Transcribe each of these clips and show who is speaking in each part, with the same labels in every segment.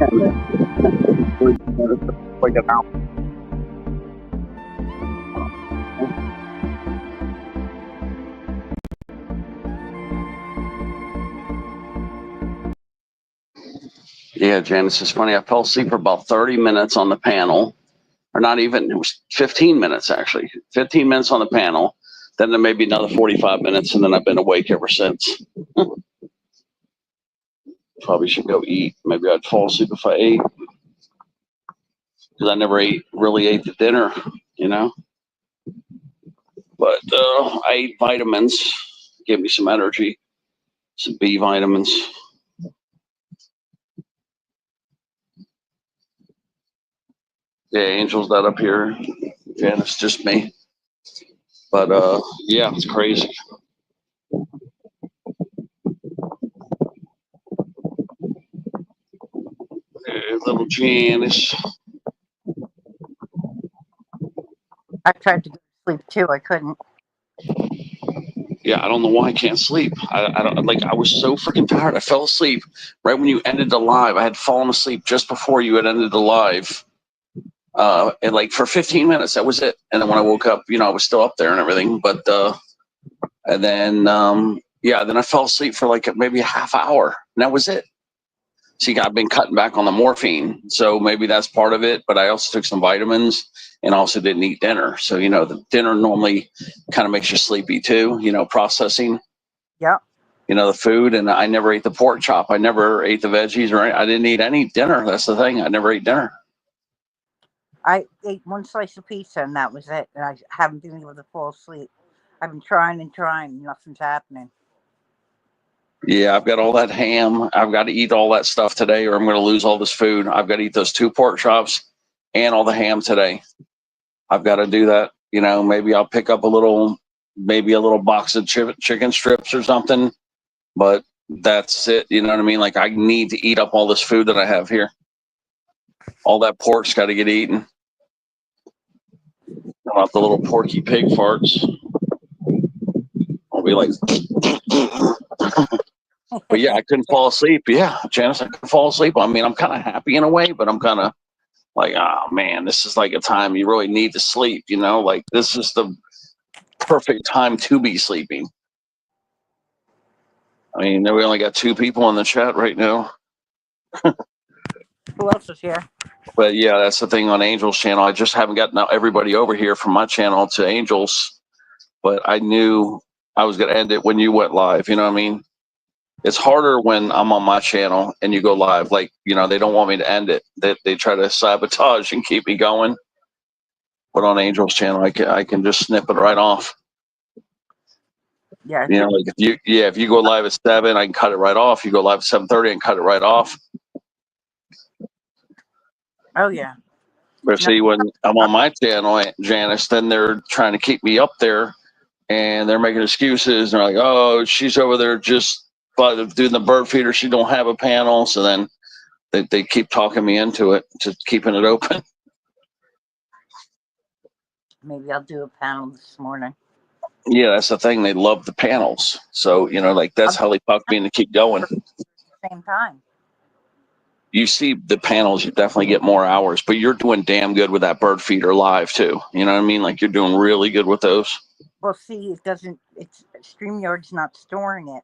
Speaker 1: Like an hour. Yeah, Janice, it's funny. I fell asleep for about 30 minutes on the panel, or not even, it was 15 minutes actually. 15 minutes on the panel. Then there may be another 45 minutes, and then I've been awake ever since. Probably should go eat. Maybe I'd fall asleep if I ate, because I never really ate the dinner, you know. But I ate vitamins, gave me some energy, some B vitamins. Yeah, Angel's not up here. Janice, just me. But yeah, it's crazy. Hey, little Janice.
Speaker 2: I tried to go to sleep too. I couldn't.
Speaker 1: Yeah, I don't know why I can't sleep. I don't like. I was so freaking tired. I fell asleep right when you ended the live. I had fallen asleep just before you had ended the live, and like for 15 minutes, that was it. And then when I woke up, I was still up there and everything. But and then yeah, then I fell asleep for like maybe a half hour, and that was it. See, I've been cutting back on the morphine, so maybe that's part of it. But I also took some vitamins and also didn't eat dinner. So, the dinner normally kind of makes you sleepy too, processing,
Speaker 2: Yep.
Speaker 1: the food. And I never ate the pork chop. I never ate the veggies, or I didn't eat any dinner. That's the thing. I never ate dinner.
Speaker 2: I ate one slice of pizza and that was it. And I haven't been able to fall asleep. I've been trying and trying. Nothing's happening.
Speaker 1: Yeah, I've got all that ham. I've got to eat all that stuff today, or I'm going to lose all this food. I've got to eat those 2 pork chops and all the ham today. I've got to do that. Maybe I'll pick up maybe a little box of chicken strips or something, but that's it. You know what I mean? Like, I need to eat up all this food that I have here. All that pork's got to get eaten. About the little porky pig farts. I'll be like, but yeah, I couldn't fall asleep. Yeah, Janice, I couldn't fall asleep. I mean, I'm kind of happy in a way, but I'm kind of like, oh man, this is like a time you really need to sleep. Like, this is the perfect time to be sleeping. I mean, we only got 2 people in the chat right now.
Speaker 2: Who else is here?
Speaker 1: But yeah, that's the thing on Angel's channel. I just haven't gotten everybody over here from my channel to Angel's, but I knew I was going to end it when you went live. You know what I mean? It's harder when I'm on my channel and you go live. Like, they don't want me to end it. They try to sabotage and keep me going. But on Angel's channel, I can just snip it right off.
Speaker 2: Yeah.
Speaker 1: Like if you go live at 7, I can cut it right off. You go live at 7:30 and cut it right off.
Speaker 2: Oh yeah.
Speaker 1: But see, when I'm on my channel, Janice, then they're trying to keep me up there, and they're making excuses. And they're like, "Oh, she's over there just doing the bird feeder. She don't have a panel." So then they keep talking me into it, just keeping it open.
Speaker 2: Maybe I'll do a panel this morning.
Speaker 1: Yeah, that's the thing. They love the panels. So, like that's how they talk me into keep going.
Speaker 2: At the same time.
Speaker 1: You see the panels, you definitely get more hours, but you're doing damn good with that bird feeder live too. You know what I mean? Like, you're doing really good with those.
Speaker 2: Well, see, it's StreamYard's not storing it.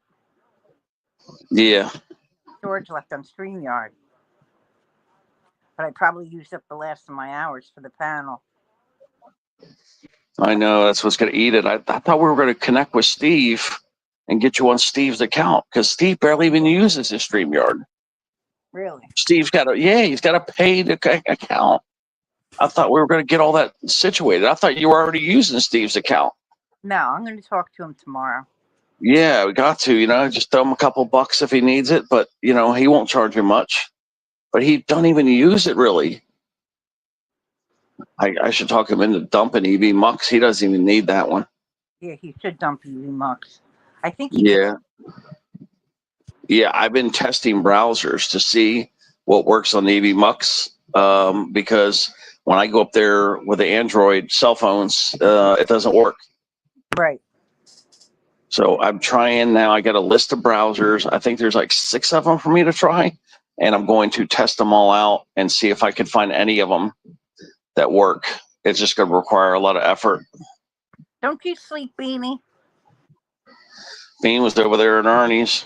Speaker 1: Yeah.
Speaker 2: Storage left on StreamYard. But I probably used up the last of my hours for the panel.
Speaker 1: I know, that's what's going to eat it. I thought we were going to connect with Steve and get you on Steve's account, because Steve barely even uses his StreamYard.
Speaker 2: Really?
Speaker 1: Steve's got he's got a paid account. I thought we were going to get all that situated. I thought you were already using Steve's account.
Speaker 2: No, I'm going to talk to him tomorrow.
Speaker 1: Yeah, we got to, just throw him a couple bucks if he needs it, but he won't charge you much. But he don't even use it really. I should talk him into dumping EV Mux. He doesn't even need that one.
Speaker 2: Yeah, he should dump EV Mux. I think he
Speaker 1: Yeah. Yeah, I've been testing browsers to see what works on the EV Mux, because when I go up there with the Android cell phones, it doesn't work.
Speaker 2: Right.
Speaker 1: So I'm trying now. I got a list of browsers. I think there's like 6 of them for me to try, and I'm going to test them all out and see if I can find any of them that work. It's just going to require a lot of effort.
Speaker 2: Don't you sleep, Beanie?
Speaker 1: Bean was over there at Ernie's.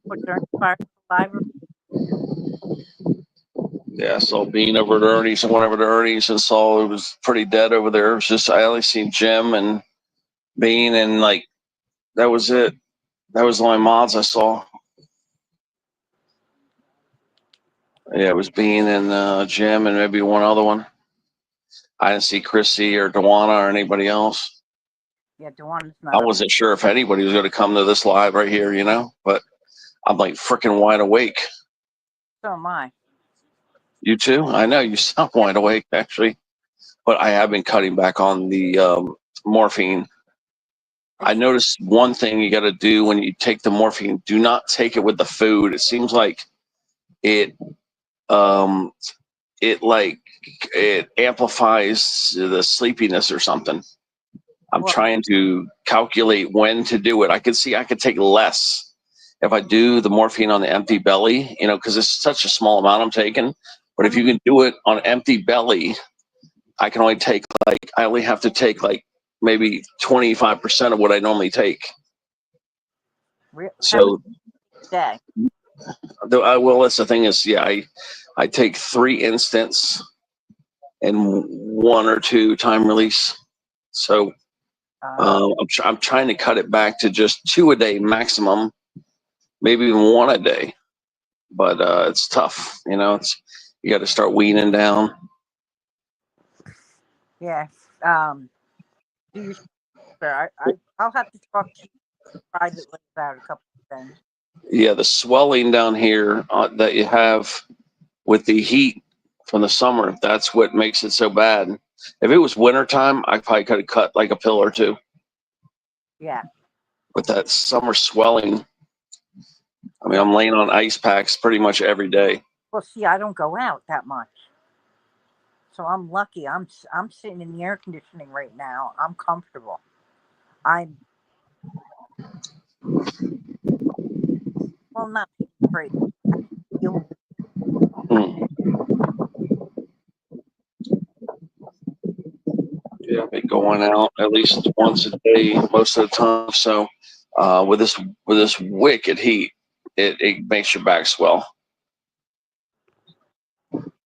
Speaker 2: What, during the live?
Speaker 1: Yeah, so Bean over at Ernie's, and went over to Ernie's and saw it was pretty dead over there. It was just, I only seen Jim and Bean, and like, that was it. That was the only mods I saw. Yeah, it was Bean and Jim and maybe one other one. I didn't see Chrissy or Dewana or anybody else.
Speaker 2: Yeah, Dewana's not.
Speaker 1: I wasn't sure if anybody was going to come to this live right here, you know, but I'm like freaking wide awake.
Speaker 2: So am I.
Speaker 1: You too? I know you sound wide awake, actually. But I have been cutting back on the morphine. I noticed one thing you got to do when you take the morphine: do not take it with the food. It seems like it, um, it amplifies the sleepiness or something. I'm trying to calculate when to do it. I can see I could take less if I do the morphine on the empty belly, you know, because it's such a small amount I'm taking. But if you can do it on empty belly, I can only take I only have to take like maybe 25% of what I normally take. So,
Speaker 2: day.
Speaker 1: Well, that's the thing is, yeah, I take 3 instants and 1 or 2 time release. So I'm trying to cut it back to just 2 a day maximum, maybe even 1 a day. But it's tough, you know. You got to start weaning down.
Speaker 2: Yeah. Do you? I'll have to talk to you privately about a couple of things.
Speaker 1: Yeah, the swelling down here that you have with the heat from the summer, that's what makes it so bad. If it was wintertime, I probably could have cut like a pill or 2.
Speaker 2: Yeah.
Speaker 1: But that summer swelling, I mean, I'm laying on ice packs pretty much every day.
Speaker 2: Well, see, I don't go out that much, so I'm lucky. I'm sitting in the air conditioning right now. I'm comfortable. I'm not great.
Speaker 1: Yeah, I've been going out at least once a day most of the time. So with this wicked heat, it makes your back swell.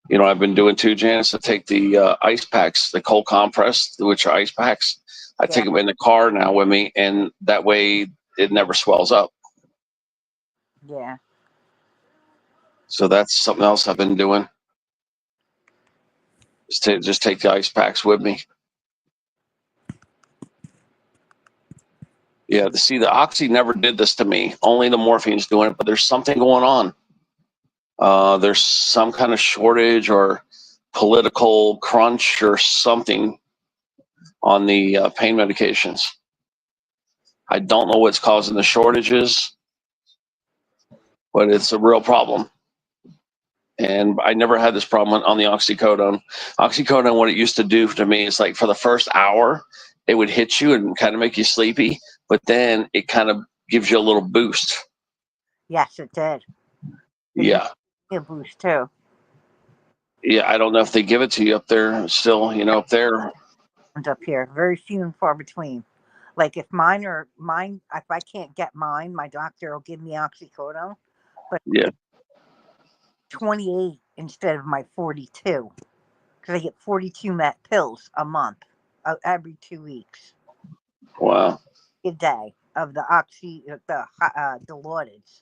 Speaker 1: You know, I've been doing too, Janice. I take the ice packs, the cold compress, which are ice packs. I take them in the car now with me, and that way it never swells up.
Speaker 2: Yeah.
Speaker 1: So that's something else I've been doing. Just take the ice packs with me. Yeah, the oxy never did this to me. Only the morphine's doing it, but there's something going on. There's some kind of shortage or political crunch or something on the pain medications. I don't know what's causing the shortages, but it's a real problem. And I never had this problem on the oxycodone. Oxycodone, what it used to do to me is like for the first hour, it would hit you and kind of make you sleepy, but then it kind of gives you a little boost.
Speaker 2: Yes, it did.
Speaker 1: Yeah.
Speaker 2: A boost too.
Speaker 1: Yeah, I don't know if they give it to you up there still, you know, up there.
Speaker 2: Up here, very few and far between. Like if if I can't get mine, my doctor will give me oxycodone. But
Speaker 1: yeah,
Speaker 2: 28 instead of my 42, because I get 42 pills a month, every 2 weeks.
Speaker 1: Wow.
Speaker 2: A day of the Dilaudid.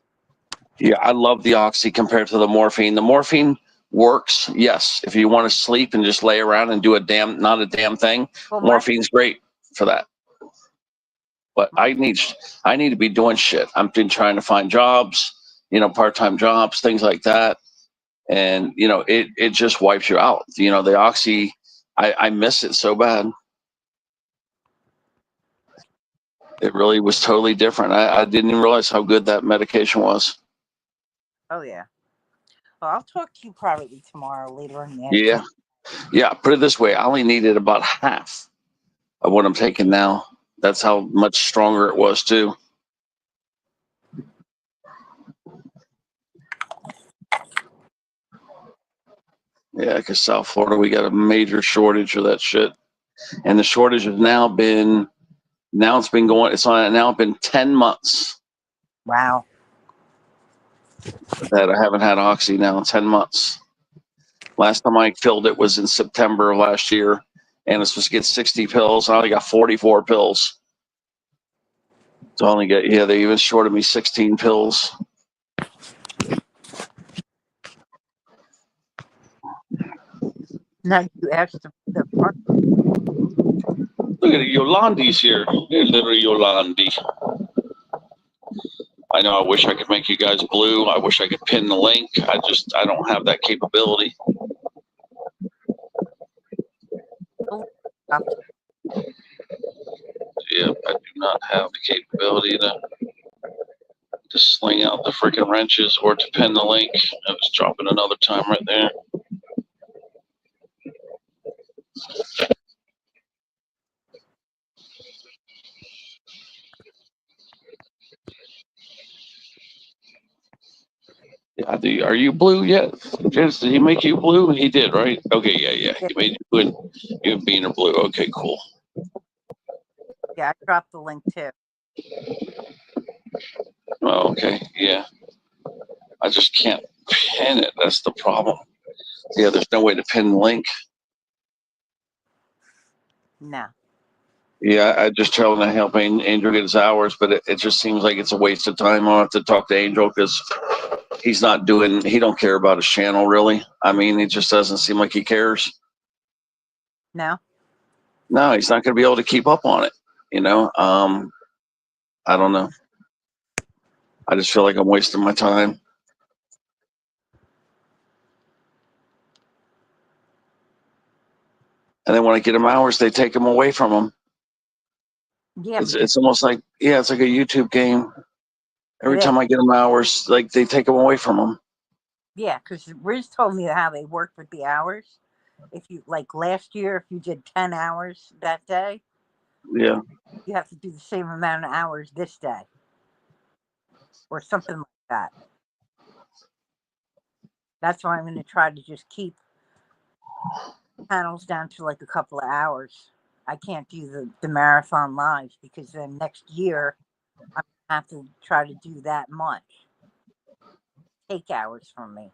Speaker 1: Yeah, I love the oxy compared to the morphine. The morphine works, yes, if you want to sleep and just lay around and do not a damn thing. Well, morphine's great for that. But I need to be doing shit. I've been trying to find jobs, you know, part-time jobs, things like that. And, you know, it just wipes you out. You know, the oxy, I miss it so bad. It really was totally different. I didn't even realize how good that medication was.
Speaker 2: Oh, yeah. Well, I'll talk to you privately tomorrow later in the
Speaker 1: afternoon. Yeah. Put it this way. I only needed about half of what I'm taking now. That's how much stronger it was too. Yeah, because South Florida, we got a major shortage of that shit, and the shortage has now been it's been going. It's on now been 10 months
Speaker 2: Wow.
Speaker 1: that I haven't had Oxy now. 10 months. Last time I filled it was in September of last year, and it's supposed to get 60 pills. I only got 44 pills. So I only get they even shorted me 16 pills.
Speaker 2: Now you asked the part.
Speaker 1: Look at it, Yolandi's here. Hey, little Yolandi. I know. I wish I could make you guys blue. I wish I could pin the link. I don't have that capability. Yeah, I do not have the capability to sling out the freaking wrenches or to pin the link. I was dropping another time right there. Yeah, are you blue yet? James, did he make you blue? He did, right? Okay, yeah. He made you being a blue. Okay, cool.
Speaker 2: Yeah, I dropped the link too.
Speaker 1: Oh, okay, yeah. I just can't pin it. That's the problem. Yeah, there's no way to pin the link.
Speaker 2: No.
Speaker 1: Yeah, I just tell him to help Angel get his hours, but it just seems like it's a waste of time. I'll have to talk to Angel because he don't care about his channel really. I mean, it just doesn't seem like he cares.
Speaker 2: No.
Speaker 1: No, he's not going to be able to keep up on it. I don't know. I just feel like I'm wasting my time. And then when I get him hours, they take him away from him.
Speaker 2: Yeah,
Speaker 1: It's almost like it's like a YouTube game. Every time I get him hours, like they take him away from him.
Speaker 2: Yeah, because Riz told me how they work with the hours. If you like last year, if you did 10 hours that day,
Speaker 1: yeah,
Speaker 2: you have to do the same amount of hours this day, or something like that. That's why I'm going to try to just keep panels down to like a couple of hours. I can't do the marathon lives because then next year I'm going to have to try to do that much. Take hours from me.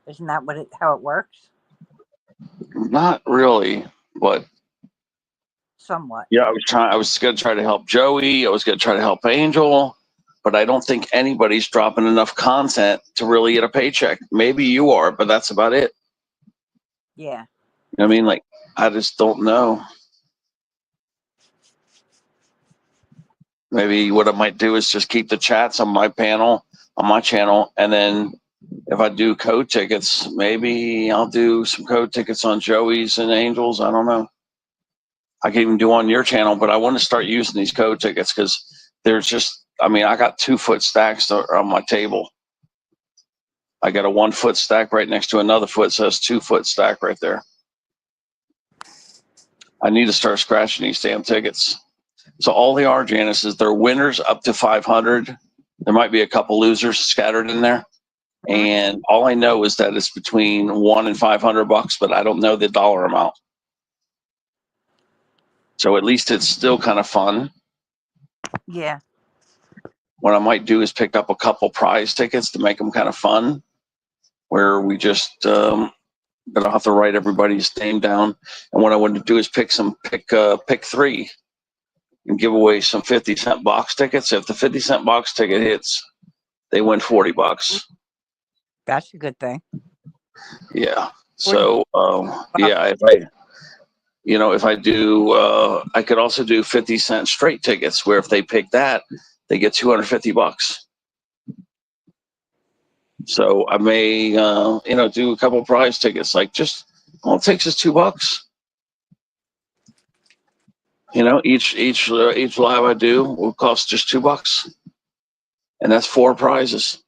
Speaker 2: Isn't that how it works?
Speaker 1: not really, but
Speaker 2: Somewhat.
Speaker 1: yeah, I was going to try to help Joey. I was going to try to help Angel, but I don't think anybody's dropping enough content to really get a paycheck. Maybe you are, but that's about it.
Speaker 2: Yeah.
Speaker 1: I mean, like, I just don't know. Maybe what I might do is just keep the chats on my channel, and then if I do code tickets, maybe I'll do some code tickets on Joey's and Angel's. I don't know. I can even do on your channel, but I want to start using these code tickets because there's just, I mean, I got 2-foot stacks on my table. I got a 1-foot stack right next to another foot, so it's 2-foot stack right there. I need to start scratching these damn tickets. So all they are, Janice, is they're winners up to 500. There might be a couple losers scattered in there. And all I know is that it's between $1 and $500, but I don't know the dollar amount. So at least it's still kind of fun.
Speaker 2: Yeah.
Speaker 1: What I might do is pick up a couple prize tickets to make them kind of fun, where we just but I'll have to write everybody's name down. And what I want to do is pick 3 and give away some 50-cent box tickets. If the 50-cent box ticket hits, they win $40.
Speaker 2: That's a good thing.
Speaker 1: Yeah. So if I do, I could also do 50-cent straight tickets, where if they pick that, they get $250. So I may, do a couple prize tickets. Like just all it takes is $2. Each live I do will cost just $2, and that's 4 prizes.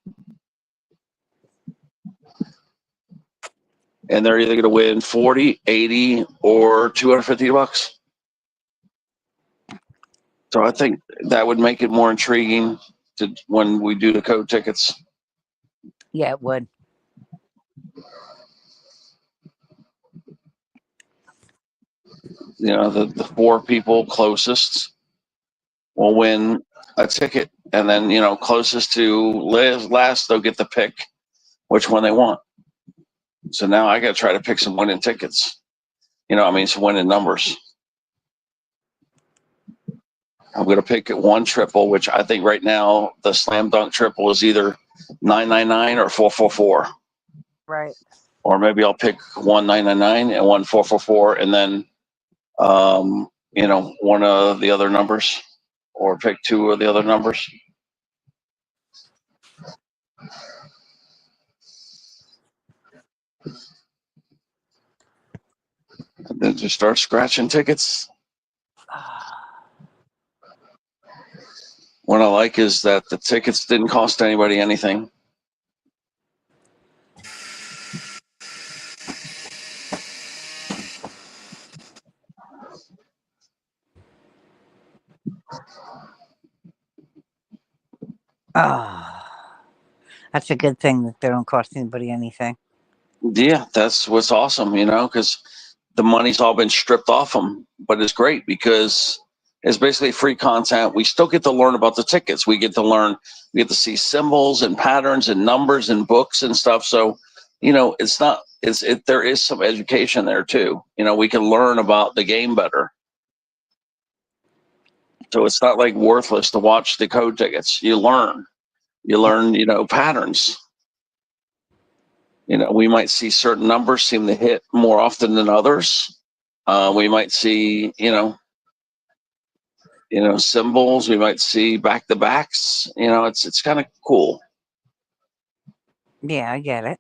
Speaker 1: And they're either going to win 40, 80, or $250. So I think that would make it more intriguing when we do the code tickets.
Speaker 2: Yeah, it would.
Speaker 1: the 4 people closest will win a ticket, and then closest to last, they'll get to pick which one they want. So now I got to try to pick some winning tickets. Some winning numbers. I'm going to pick one triple, which I think right now the slam dunk triple is either 999 or 444.
Speaker 2: Right.
Speaker 1: Or maybe I'll pick 1999 and 1444, and then one of the other numbers, or pick 2 of the other numbers. And then just start scratching tickets. What I like is that the tickets didn't cost anybody anything.
Speaker 2: That's a good thing that they don't cost anybody anything.
Speaker 1: Yeah, that's what's awesome, because the money's all been stripped off them. But it's great because it's basically free content. We still get to learn about the tickets. We get to see symbols and patterns and numbers and books and stuff. So, there is some education there too. We can learn about the game better. So it's not like worthless to watch the code tickets. You learn, patterns. We might see certain numbers seem to hit more often than others. We might see, symbols. We might see back to backs. It's kind of cool.
Speaker 2: Yeah, I get it.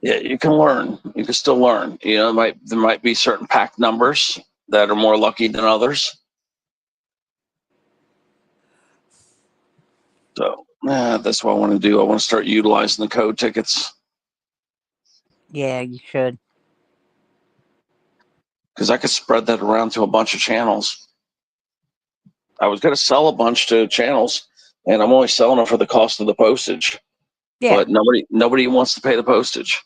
Speaker 1: Yeah, you can learn. You can still learn. There might be certain pack numbers that are more lucky than others. So that's what I want to do. I want to start utilizing the code tickets.
Speaker 2: Yeah, you should.
Speaker 1: Because I could spread that around to a bunch of channels. I was going to sell a bunch to channels, and I'm only selling them for the cost of the postage.
Speaker 2: Yeah.
Speaker 1: But nobody wants to pay the postage.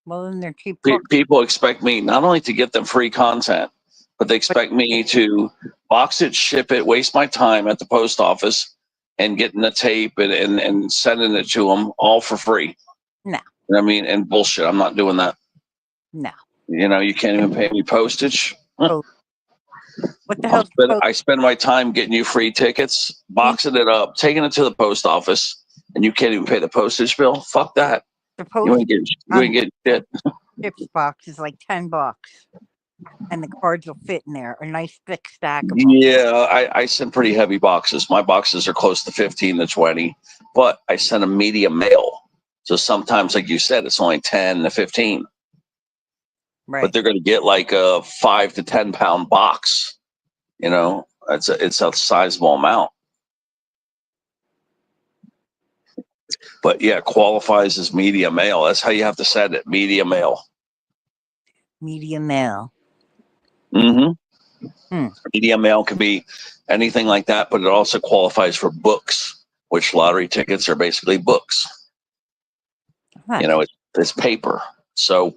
Speaker 2: Well, then they're cheap.
Speaker 1: People expect me not only to get them free content, but they expect me to box it, ship it, waste my time at the post office, and getting the tape and sending it to them all for free.
Speaker 2: No.
Speaker 1: And bullshit. I'm not doing that.
Speaker 2: No.
Speaker 1: You can't even pay me postage.
Speaker 2: Oh. What the hell?
Speaker 1: I spend my time getting you free tickets, boxing it up, taking it to the post office, and you can't even pay the postage bill. Fuck that. You ain't getting shit.
Speaker 2: Chips box is like $10, and the cards will fit in there. A nice thick stack of them.
Speaker 1: Yeah, I send pretty heavy boxes. My boxes are close to 15 to 20, but I send a medium mail. So sometimes, like you said, it's only 10 to 15.
Speaker 2: Right.
Speaker 1: But they're going to get like a 5 to 10 pound box. It's a sizable amount. But yeah, it qualifies as media mail. That's how you have to send it. Media mail.
Speaker 2: Media mail.
Speaker 1: Mm-hmm. Media mail could be anything like that, but it also qualifies for books, which lottery tickets are basically books. It's paper. So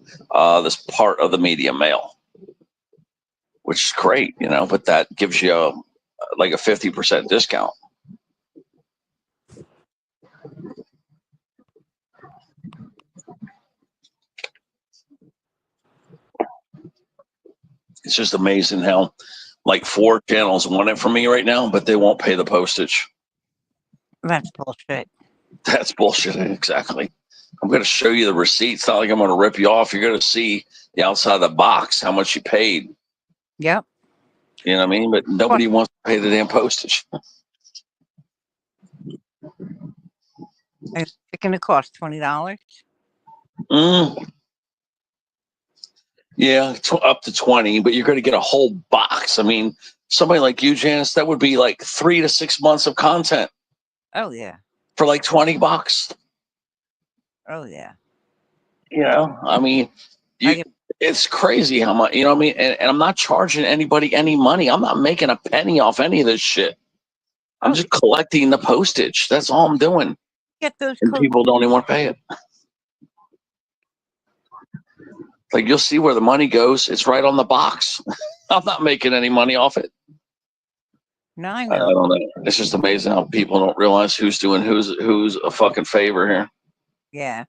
Speaker 1: this part of the media mail, which is great, but that gives you like a 50% discount. It's just amazing how like 4 channels want it from me right now, but they won't pay the postage.
Speaker 2: That's bullshit.
Speaker 1: That's bullshit. Exactly. I'm going to show you the receipt. It's not like I'm going to rip you off. You're going to see the outside of the box, how much you paid.
Speaker 2: Yep.
Speaker 1: You know what I mean? But nobody wants to pay the damn postage.
Speaker 2: Is it going to cost $20?
Speaker 1: Yeah, up to 20, but you're going to get a whole box. Somebody like you, Janice, that would be like 3 to 6 months of content.
Speaker 2: Oh, yeah.
Speaker 1: For like $20.
Speaker 2: Oh, yeah.
Speaker 1: It's crazy how much, and I'm not charging anybody any money. I'm not making a penny off any of this shit. I'm just collecting the postage. That's all I'm doing.
Speaker 2: Get those
Speaker 1: and people don't even want to pay it. Like, you'll see where the money goes. It's right on the box. I'm not making any money off it.
Speaker 2: No, I
Speaker 1: I
Speaker 2: know.
Speaker 1: don't know. It's just amazing how people don't realize who's doing who's a fucking favor here.
Speaker 2: Yeah.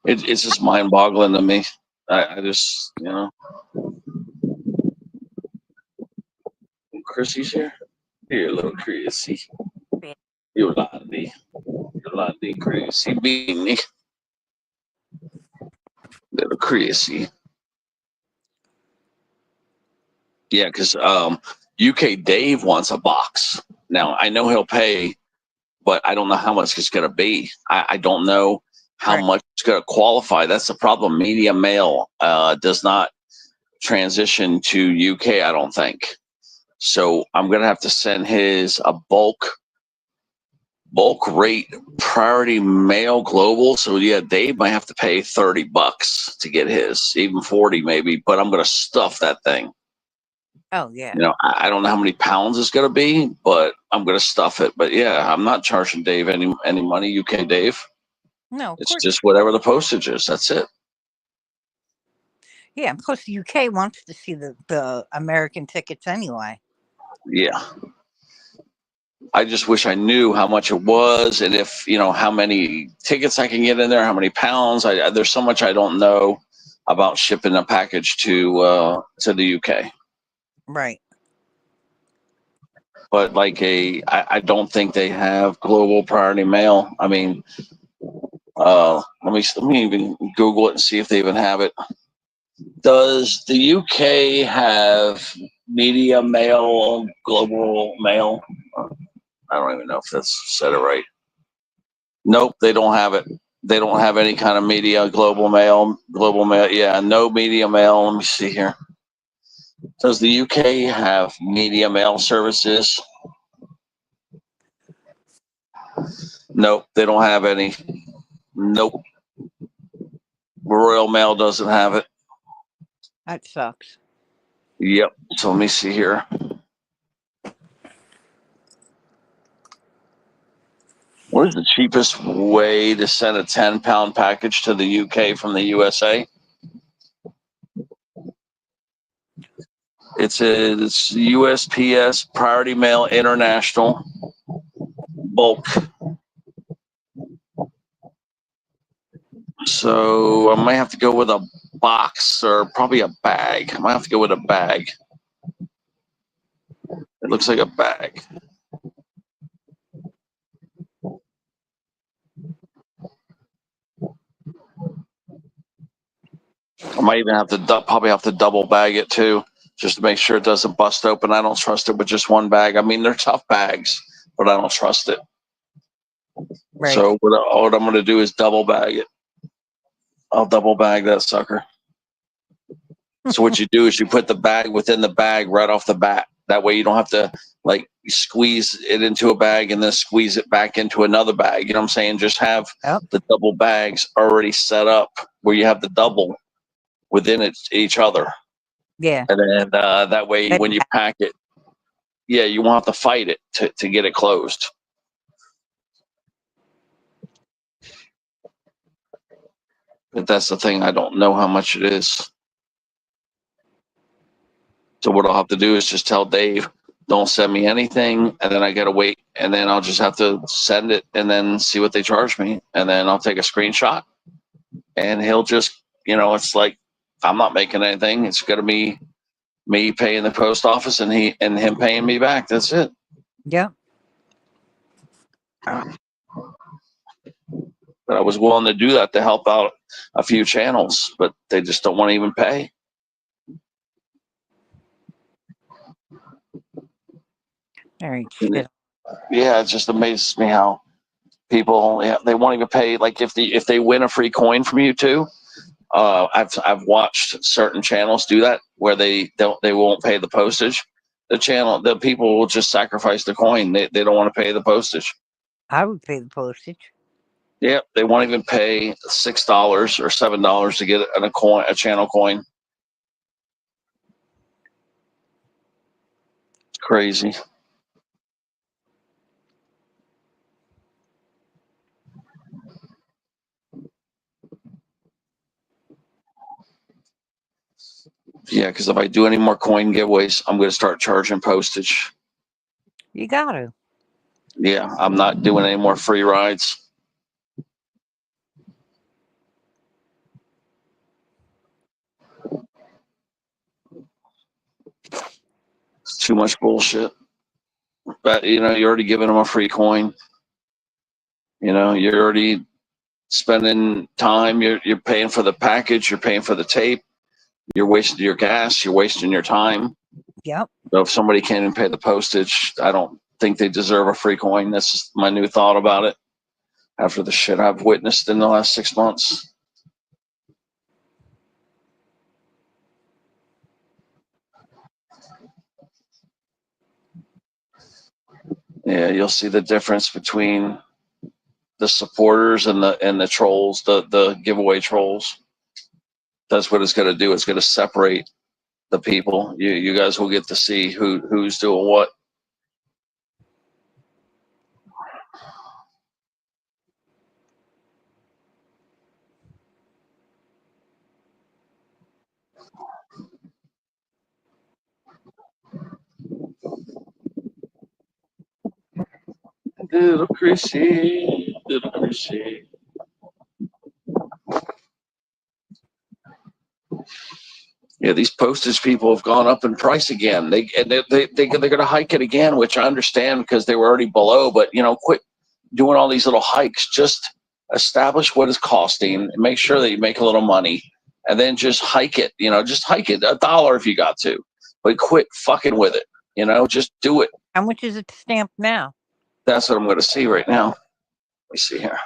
Speaker 1: It's just mind boggling to me. I just Chrissy's here. Here, little Chrissy. Yolandi. Yolandi Chrissy Beanie. Little Chrissy. Yeah, because UK Dave wants a box. Now I know he'll pay, but I don't know how much it's going to be. I don't know how
Speaker 2: Right.
Speaker 1: much it's going to qualify. That's the problem. Media Mail does not transition to UK, I don't think. So I'm going to have to send his a bulk rate priority mail global. So yeah, Dave might have to pay $30 to get his, even 40 maybe, but I'm going to stuff that thing.
Speaker 2: Oh yeah.
Speaker 1: I don't know how many pounds it's going to be, but I'm going to stuff it. But yeah, I'm not charging Dave any money. UK Dave.
Speaker 2: No, of
Speaker 1: It's
Speaker 2: course.
Speaker 1: just whatever the postage is. That's it.
Speaker 2: Yeah. Plus, the UK wants to see the American tickets anyway.
Speaker 1: Yeah. I just wish I knew how much it was and if, how many tickets I can get in there, how many pounds. There's so much I don't know about shipping a package to the UK.
Speaker 2: Right.
Speaker 1: But I don't think they have global priority mail. I mean, let me even Google it and see if they even have it. Does the UK have media mail, global mail? I don't even know if that's said it right. Nope, they don't have it. They don't have any kind of media, global mail, Yeah, no media mail. Let me see here. Does the UK have media mail services? Nope, they don't have any. Nope, Royal Mail doesn't have it.
Speaker 2: That sucks.
Speaker 1: Yep. So let me see here. What is the cheapest way to send a 10-pound package to the UK from the USA? It's USPS Priority Mail International bulk. So I might have to go with a box or probably a bag. I might have to go with a bag. It looks like a bag. I might even have to probably have to double bag it too, just to make sure it doesn't bust open. I don't trust it with just one bag. I mean, they're tough bags, but I don't trust it.
Speaker 2: Right.
Speaker 1: So what I'm going to do is double bag it. I'll double bag that sucker. So what you do is you put the bag within the bag right off the bat. That way you don't have to squeeze it into a bag and then squeeze it back into another bag. You know what I'm saying? Just have
Speaker 2: Yep.
Speaker 1: the double bags already set up where you have the double within each other.
Speaker 2: Yeah.
Speaker 1: And then that way when you pack it, yeah, you won't have to fight it to get it closed. But that's the thing. I don't know how much it is. So what I'll have to do is just tell Dave, don't send me anything, and then I gotta wait, and then I'll just have to send it, and then see what they charge me, and then I'll take a screenshot, and he'll just, it's like I'm not making anything. It's gonna be me paying the post office, and him paying me back. That's it.
Speaker 2: Yep.
Speaker 1: But I was willing to do that to help out a few channels, but they just don't want to even pay.
Speaker 2: All right. Shit.
Speaker 1: Yeah, it just amazes me how people they won't even pay. Like if they win a free coin from you too. I've watched certain channels do that where they won't pay the postage. The people will just sacrifice the coin. They don't want to pay the postage.
Speaker 2: I would pay the postage.
Speaker 1: Yeah, they won't even pay $6 or $7 to get a channel coin. It's crazy. Yeah, because if I do any more coin giveaways, I'm going to start charging postage.
Speaker 2: You got to.
Speaker 1: Yeah, I'm not doing any more free rides. It's too much bullshit. But you're already giving them a free coin. You're already spending time. You're paying for the package. You're paying for the tape. You're wasting your gas. You're wasting your time.
Speaker 2: Yep.
Speaker 1: So if somebody can't even pay the postage, I don't think they deserve a free coin. That's just my new thought about it after the shit I've witnessed in the last 6 months. Yeah, you'll see the difference between the supporters and the trolls, the giveaway trolls. That's what it's going to do. It's going to separate the people. You guys will get to see who's doing what. Little Chrissy, little Chrissy. Yeah, these postage people have gone up in price again. They're going to hike it again, which I understand because they were already below. But quit doing all these little hikes. Just establish what it's costing and make sure that you make a little money, and then just hike it. Just hike it $1 if you got to, but quit fucking with it. Just do it.
Speaker 2: How much is it stamped now?
Speaker 1: That's what I'm going to see right now. Let me see here.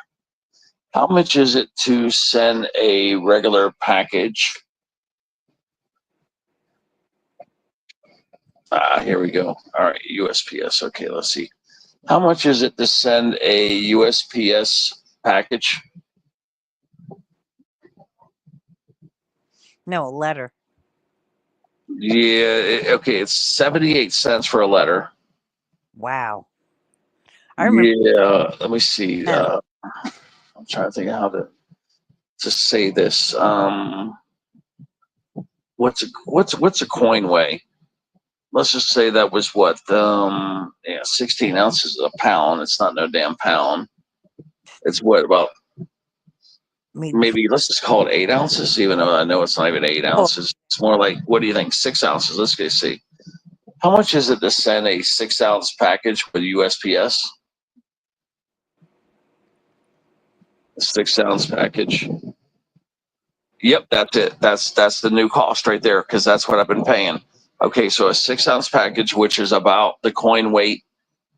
Speaker 1: How much is it to send a regular package? Here we go. All right, USPS. Okay, let's see. How much is it to send a USPS package?
Speaker 2: No, a letter.
Speaker 1: Yeah, okay, it's 78 cents for a letter.
Speaker 2: Wow. I remember.
Speaker 1: Yeah, let me see.
Speaker 2: And
Speaker 1: I'm trying to think of how to say this. What's a coin weigh? Let's just say that was what 16 ounces is a pound. It's not no damn pound. It's what about maybe let's just call it 8 ounces, even though I know it's not even 8 ounces. It's more like, what do you think? 6 ounces. Let's go see. How much is it to send a 6 ounce package with USPS? A 6 ounce package. Yep, that's it. That's the new cost right there because that's what I've been paying. Okay, so a 6 ounce package, which is about the coin weight.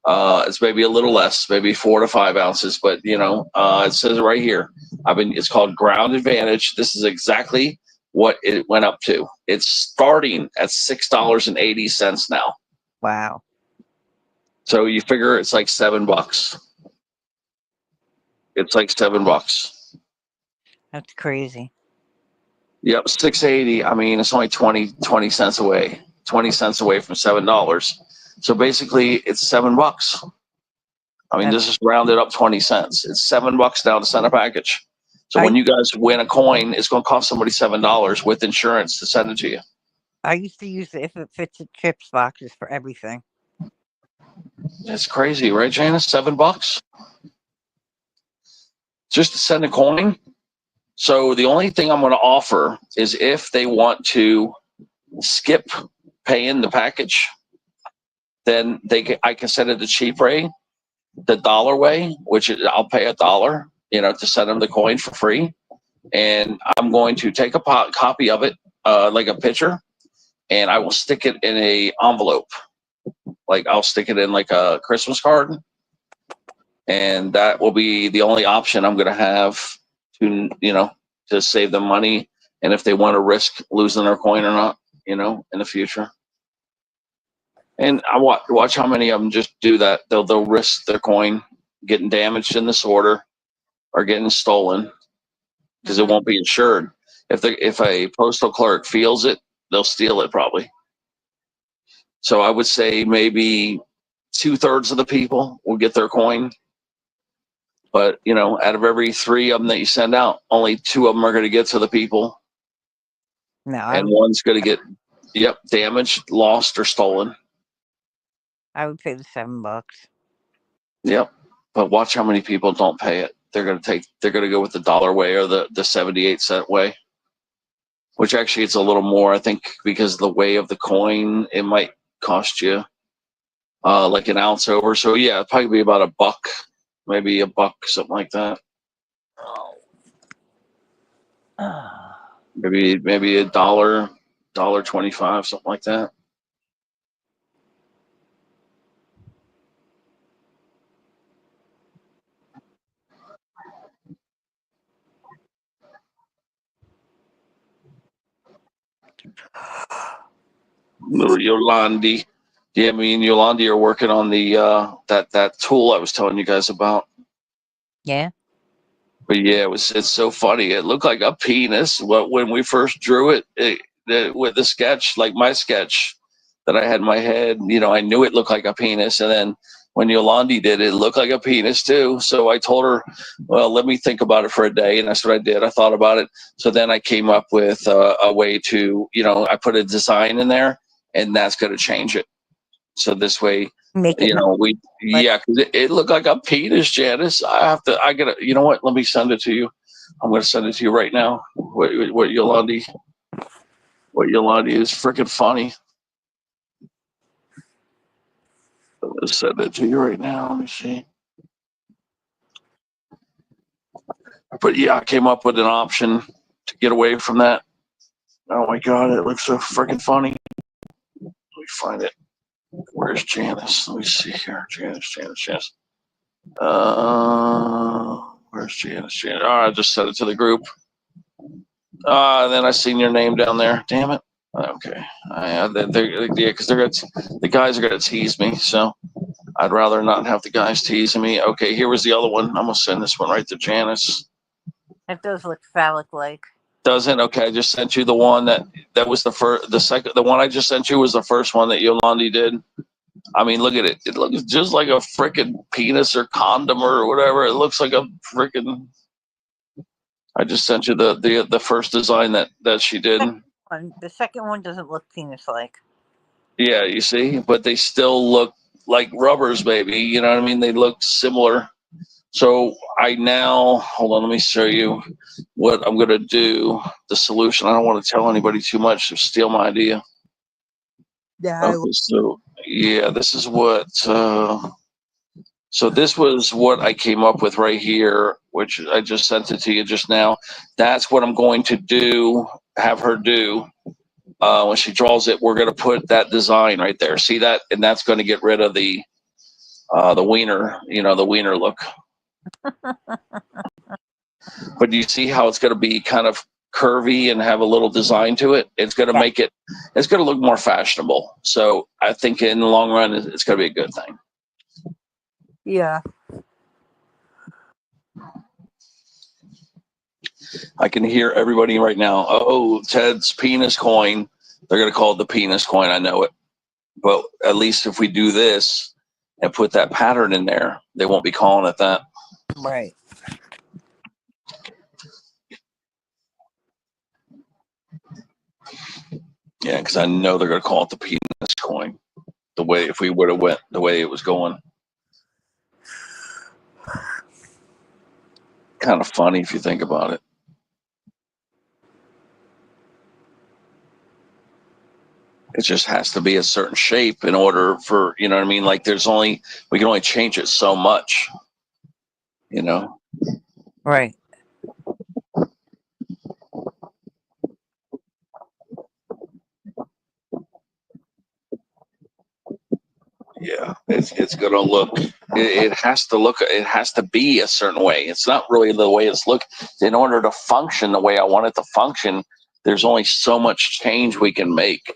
Speaker 1: It's maybe a little less, maybe 4 to 5 ounces, but it says it right here. It's called Ground Advantage. This is exactly what it went up to. It's starting at $6.80 now.
Speaker 2: wow.
Speaker 1: So you figure it's like $7. It's like $7.
Speaker 2: That's crazy.
Speaker 1: Yep, 680. I mean, it's only 20 cents away. 20 cents away from $7. So basically, it's $7. I mean,
Speaker 2: That's,
Speaker 1: this is rounded up 20 cents. It's $7 now to send a package. So
Speaker 2: I
Speaker 1: when you guys win a coin, it's going to cost somebody $7 with insurance to send it to you.
Speaker 2: I used to use the if it fits it chips boxes for everything.
Speaker 1: That's crazy, right, Janice? $7 just to send a coin. So the only thing I'm going to offer is if they want to skip paying the package, then I can send it the cheap way, the dollar way, which is I'll pay $1, to send them the coin for free. And I'm going to take a copy of it, like a picture, and I will stick it in a envelope. Like I'll stick it in like a Christmas card, and that will be the only option I'm going to have to save them money. And if they want to risk losing their coin or not, in the future. And I watch how many of them just do that. They'll risk their coin getting damaged in the sorter or getting stolen because it won't be insured. If a postal clerk feels it, they'll steal it probably. So I would say maybe 2/3 of the people will get their coin. But out of every 3 of them that you send out, only 2 of them are going to get to the people.
Speaker 2: No,
Speaker 1: and one's going to get, yep, damaged, lost, or stolen.
Speaker 2: I would pay the $7.
Speaker 1: Yep. But watch how many people don't pay it. They're going to go with the dollar way or the 78-cent way, which actually it's a little more, I think, because the way of the coin, it might cost you like an ounce over. So yeah, it'd probably be about $1, maybe $1, something like that. Maybe $1.25, something like that. Yolandi. Yeah, me and Yolandi are working on the that tool I was telling you guys about.
Speaker 2: Yeah.
Speaker 1: But yeah, it's so funny. It looked like a penis when we first drew it with the sketch, like my sketch that I had in my head. You know, I knew it looked like a penis, and then when Yolandi did it, it looked like a penis too. So I told her, well, let me think about it for a day, and that's what I did. I thought about it. So then I came up with a way to, I put a design in there, and that's going to change it. So this way,
Speaker 2: Make it not like
Speaker 1: yeah, because it looked like a penis, Janice. I gotta, you know what? Let me send it to you. I'm gonna send it to you right now. What Yolandi is freaking funny. I'm gonna send it to you right now. Let me see. But yeah, I came up with an option to get away from that. Oh my god, it looks so freaking funny. Let me find it. Where's Janice? Let me see here. Janice. Where's Janice? Oh, I just sent it to the group. Then I seen your name down there. Damn it. Okay. Because the guys are gonna tease me, so I'd rather not have the guys teasing me. Okay, here was the other one. I'm gonna send this one right to Janice.
Speaker 2: it does look phallic like.
Speaker 1: Doesn't? Okay, I just sent you the one that was the first. The one I just sent you was the first one that Yolandi did. I mean, look at it. It looks just like a freaking penis or condom or whatever. It looks like a freaking. I just sent you the first design that she did.
Speaker 2: The second one doesn't look penis like.
Speaker 1: Yeah, you see, but they still look like rubbers, baby. You know what I mean? They look similar. So hold on, let me show you what I'm gonna do. The solution. I don't want to tell anybody too much to steal my idea.
Speaker 2: Yeah.
Speaker 1: Okay, so yeah, this is what. So this was what I came up with right here, which I just sent it to you just now. That's what I'm going to do. Have her do. When she draws it, we're going to put that design right there. See that? And that's going to get rid of the wiener, the wiener look. But do you see how it's going to be kind of curvy and have a little design to it? It's going to
Speaker 2: Yeah.
Speaker 1: it's going to look more fashionable. So I think in the long run, it's going to be a good thing.
Speaker 2: Yeah.
Speaker 1: I can hear everybody right now. Oh, Ted's penis coin. They're going to call it the penis coin. I know it. But at least if we do this and put that pattern in there, they won't be calling it that.
Speaker 2: Right.
Speaker 1: Yeah, because I know they're going to call it the penis coin. The way, if we would have went the way it was going. Kind of funny if you think about it. It just has to be a certain shape in order for, you know what I mean? Like we can only change it so much, you know?
Speaker 2: Right.
Speaker 1: Yeah, it's gonna look. It has to look. It has to be a certain way. It's not really the way it's look. In order to function the way I want it to function, there's only so much change we can make.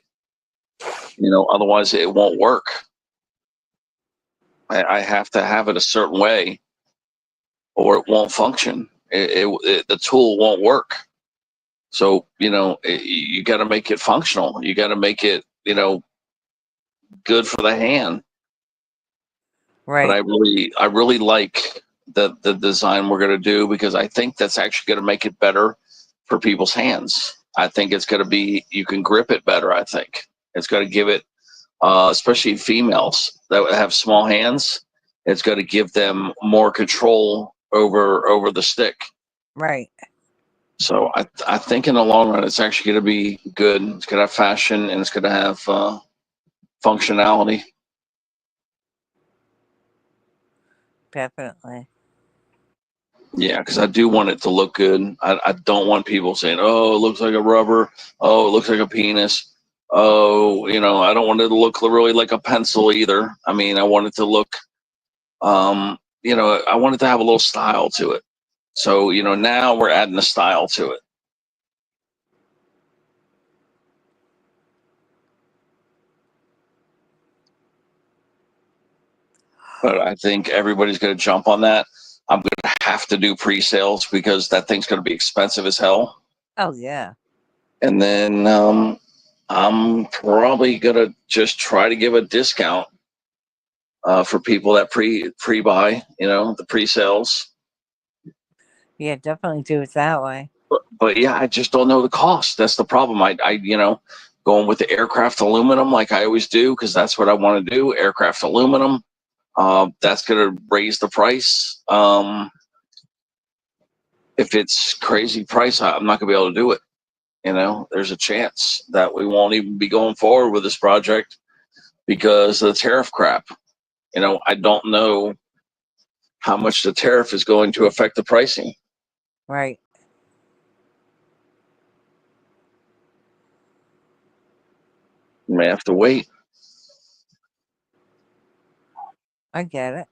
Speaker 1: Otherwise it won't work. I have to have it a certain way, or it won't function. The tool won't work. So you got to make it functional. You got to make it good for the hand. But
Speaker 2: Right.
Speaker 1: I really like the design we're going to do, because I think that's actually going to make it better for people's hands. I think it's going to be, you can grip it better. I think it's going to give it, especially females that have small hands, it's going to give them more control over the stick.
Speaker 2: Right.
Speaker 1: So I think in the long run, it's actually going to be good. It's going to have fashion and it's going to have functionality.
Speaker 2: Definitely.
Speaker 1: Yeah, because I do want it to look good. I don't want people saying, "Oh, it looks like a rubber. Oh, it looks like a penis." Oh, I don't want it to look really like a pencil either. I mean, I want it to look, I want it to have a little style to it. So, now we're adding a style to it. But I think everybody's going to jump on that. I'm going to have to do pre-sales because that thing's going to be expensive as hell.
Speaker 2: Oh yeah.
Speaker 1: And then I'm probably going to just try to give a discount for people that pre-buy, the pre-sales.
Speaker 2: Yeah, definitely do it that way.
Speaker 1: But yeah, I just don't know the cost. That's the problem. Going with the aircraft aluminum like I always do because that's what I want to do. Aircraft aluminum. That's going to raise the price. If it's crazy price, I'm not going to be able to do it. There's a chance that we won't even be going forward with this project because of the tariff crap. I don't know how much the tariff is going to affect the pricing.
Speaker 2: Right.
Speaker 1: You may have to wait.
Speaker 2: I get it.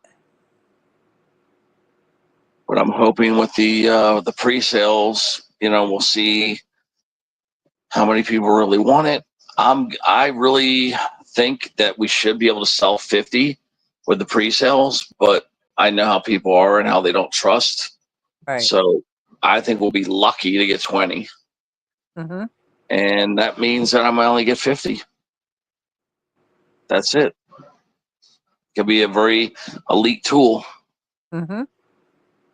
Speaker 1: But I'm hoping with the pre-sales, we'll see how many people really want it. I really think that we should be able to sell 50 with the pre-sales, but I know how people are and how they don't trust.
Speaker 2: Right.
Speaker 1: So I think we'll be lucky to get 20.
Speaker 2: Mm-hmm.
Speaker 1: And that means that I might only get 50. That's it. Could be a very elite tool.
Speaker 2: Mm-hmm.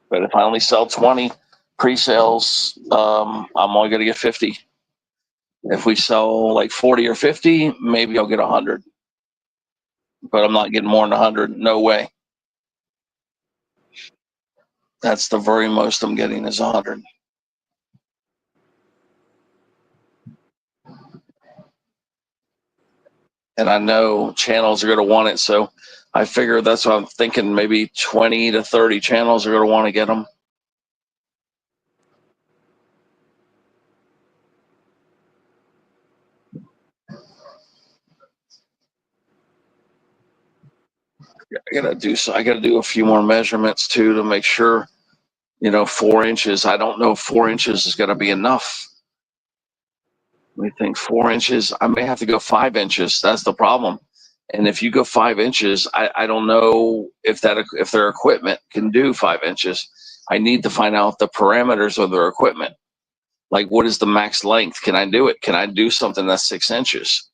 Speaker 1: But if I only sell 20 pre-sales, I'm only going to get 50. If we sell like 40 or 50, maybe I'll get 100. But I'm not getting more than 100. No way. That's the very most I'm getting is 100. And I know channels are going to want it. So I figure that's what I'm thinking. Maybe 20 to 30 channels are going to want to get them. I gotta do a few more measurements too to make sure, 4 inches. I don't know if 4 inches is gonna be enough. Let me think. 4 inches. I may have to go 5 inches. That's the problem. And if you go 5 inches, I don't know if their equipment can do 5 inches. I need to find out the parameters of their equipment. Like, what is the max length? Can I do it? Can I do something that's 6 inches?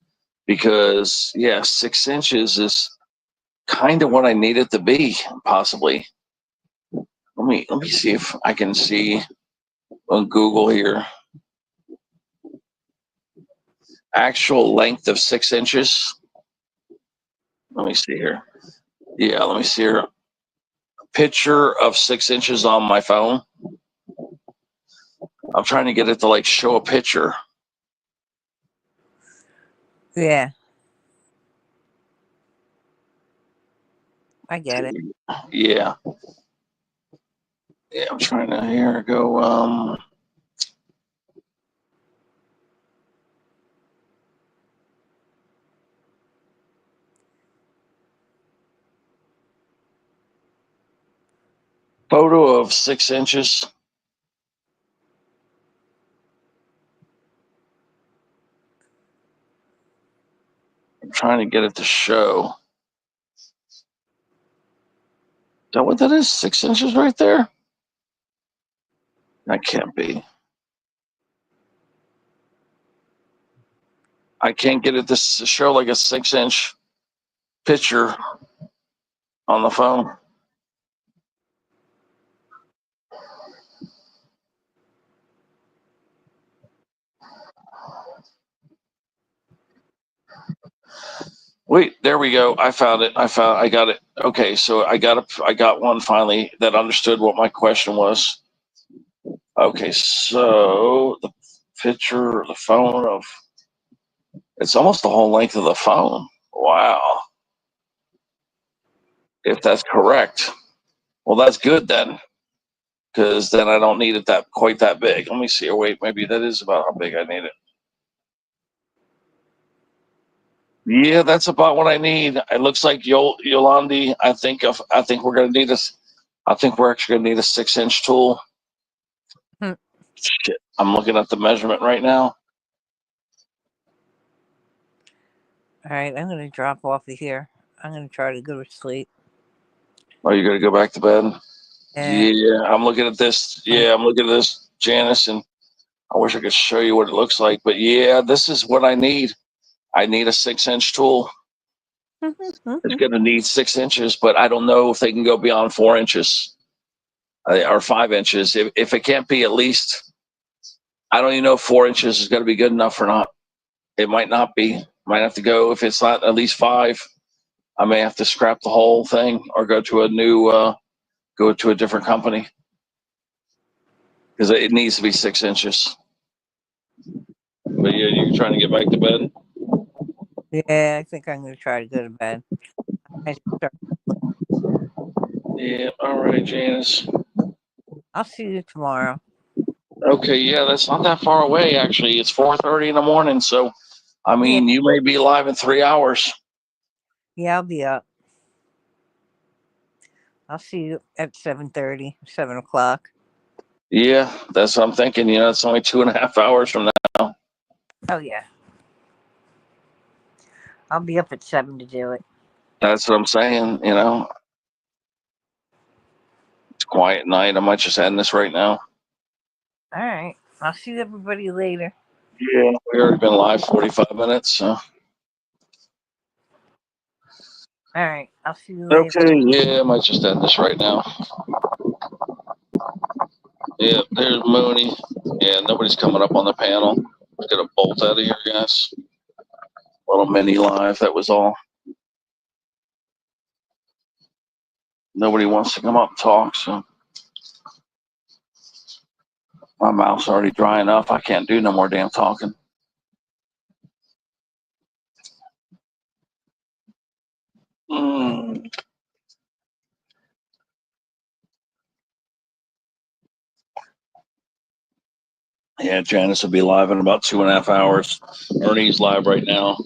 Speaker 1: Because yeah, 6 inches is kind of what I need it to be, possibly. Let me see if I can see on Google here. Actual length of 6 inches. Let me see here. Yeah, let me see here. Picture of 6 inches on my phone. I'm trying to get it to like show a picture.
Speaker 2: Yeah. I get it.
Speaker 1: Yeah. Yeah, I'm trying to here go photo of 6 inches. I'm trying to get it to show. Is that what that is? 6 inches right there? That can't be. I can't get it to show like a 6 inch picture on the phone. Wait, there we go. I found it. I got it. Okay, so I got one finally that understood what my question was. Okay, so the picture, the phone of it's almost the whole length of the phone. Wow. If that's correct. Well, that's good then, because then I don't need it that quite that big. Let me see. Oh, wait, maybe that is about how big I need it. Yeah, that's about what I need. It looks like Yolandi. I think we're gonna need this. I think we're actually gonna need a 6-inch tool.
Speaker 2: Hmm.
Speaker 1: Shit, I'm looking at the measurement right now.
Speaker 2: All right, I'm going to drop off of here. I'm going to try to go to sleep.
Speaker 1: Are you gonna go back to bed?
Speaker 2: And
Speaker 1: Yeah, I'm looking at this. Yeah, I'm looking at this, Janice, and I wish I could show you what it looks like. But yeah, this is what I need. I need a 6-inch tool. It's going to need 6 inches, but I don't know if they can go beyond 4 inches or 5 inches. If it can't be at least, I don't even know if 4 inches is going to be good enough or not. It might not be. Might have to go if it's not at least 5. I may have to scrap the whole thing or go to a different company because it needs to be 6 inches. But yeah, you're trying to get back to bed.
Speaker 2: yeah, I think I'm going to try to go to bed.
Speaker 1: Yeah. All right, Janice.
Speaker 2: I'll see you tomorrow.
Speaker 1: Okay. Yeah, that's not that far away. Actually, it's 4:30 in the morning. So, I
Speaker 2: Yeah,
Speaker 1: mean, you may be live in 3 hours.
Speaker 2: yeah, I'll be up. I'll see you at 7:30, 7 o'clock.
Speaker 1: Yeah, that's what I'm thinking. It's only 2.5 hours from now.
Speaker 2: Oh, yeah. I'll be up at 7 to do it.
Speaker 1: That's what I'm saying. It's quiet night. I might just end this right now.
Speaker 2: All right. I'll see everybody later.
Speaker 1: Yeah, we already been live 45 minutes. So.
Speaker 2: All right. I'll see you later.
Speaker 1: Okay, yeah, I might just end this right now. Yeah, there's Mooney. Yeah, nobody's coming up on the panel. Let's get a bolt out of here, guys. Little mini live, that was all. Nobody wants to come up and talk, so my mouth's already dry enough. I can't do no more damn talking. Mm. Yeah, Janice will be live in about 2.5 hours. Ernie's live right now.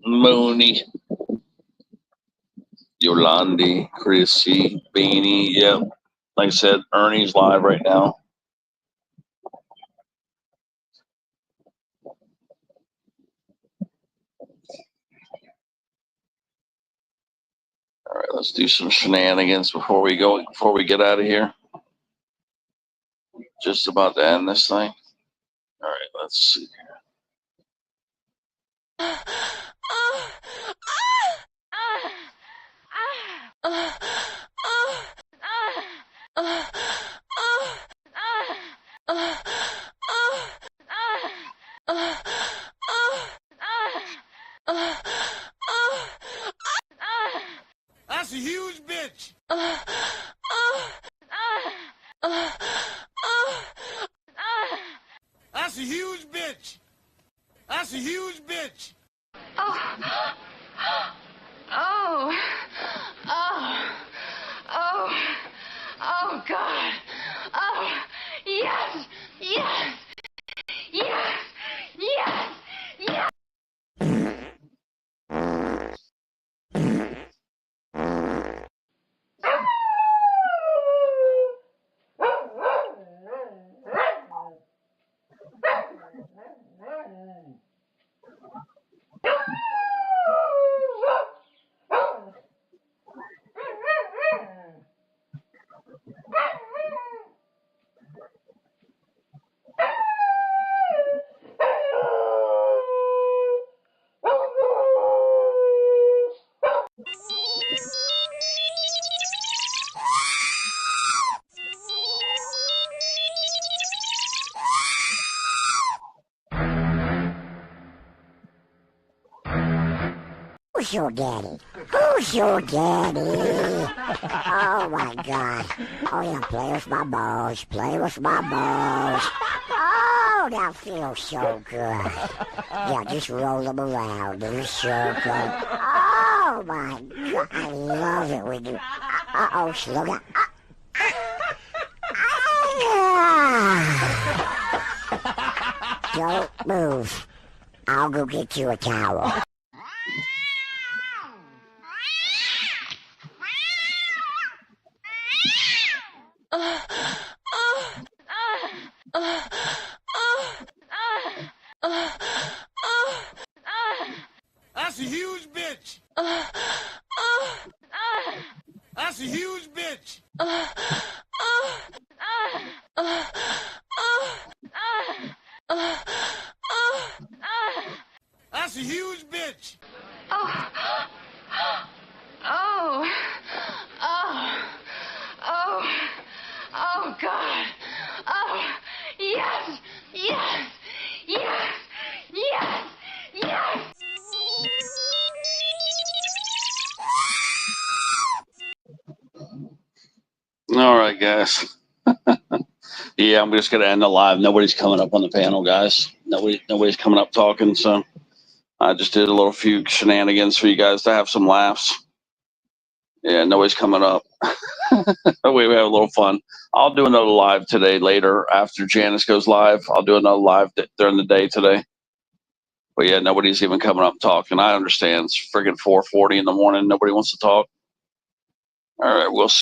Speaker 1: Mooney, Yolandi, Chrissy, Beanie. Yep. Like I said, Ernie's live right now. All right, let's do some shenanigans before we get out of here. Just about to end this thing. All right, let's see.
Speaker 3: That's a huge bitch. That's a huge bitch. That's a huge bitch.
Speaker 4: Oh. Oh. Oh. Oh. Oh, God. Oh. Yes. Yes. Yes. Yes. Yes.
Speaker 5: Who's your daddy? Who's your daddy? Oh my God. Oh yeah, play with my balls. Play with my balls. Oh, that feels so good. Yeah, just roll them around in a circle. Oh my God, I love it when you. Uh-oh, slow down. Don't move. I'll go get you a towel.
Speaker 3: That's a huge bitch. That's a huge bitch. That's a huge bitch.
Speaker 4: Oh. Oh. Oh. Oh. Oh, God. Oh. Yes. Yes. Yes. Yes. Yes.
Speaker 1: All right, guys. Yeah, I'm just gonna end the live. Nobody's coming up on the panel, guys. Nobody's coming up talking. So I just did a little few shenanigans for you guys to have some laughs. Yeah, nobody's coming up. We have a little fun. I'll do another live today later after Janice goes live. I'll do another live during the day today. But yeah, nobody's even coming up talking. I understand. It's friggin' 4:40 in the morning. Nobody wants to talk. All right, we'll see.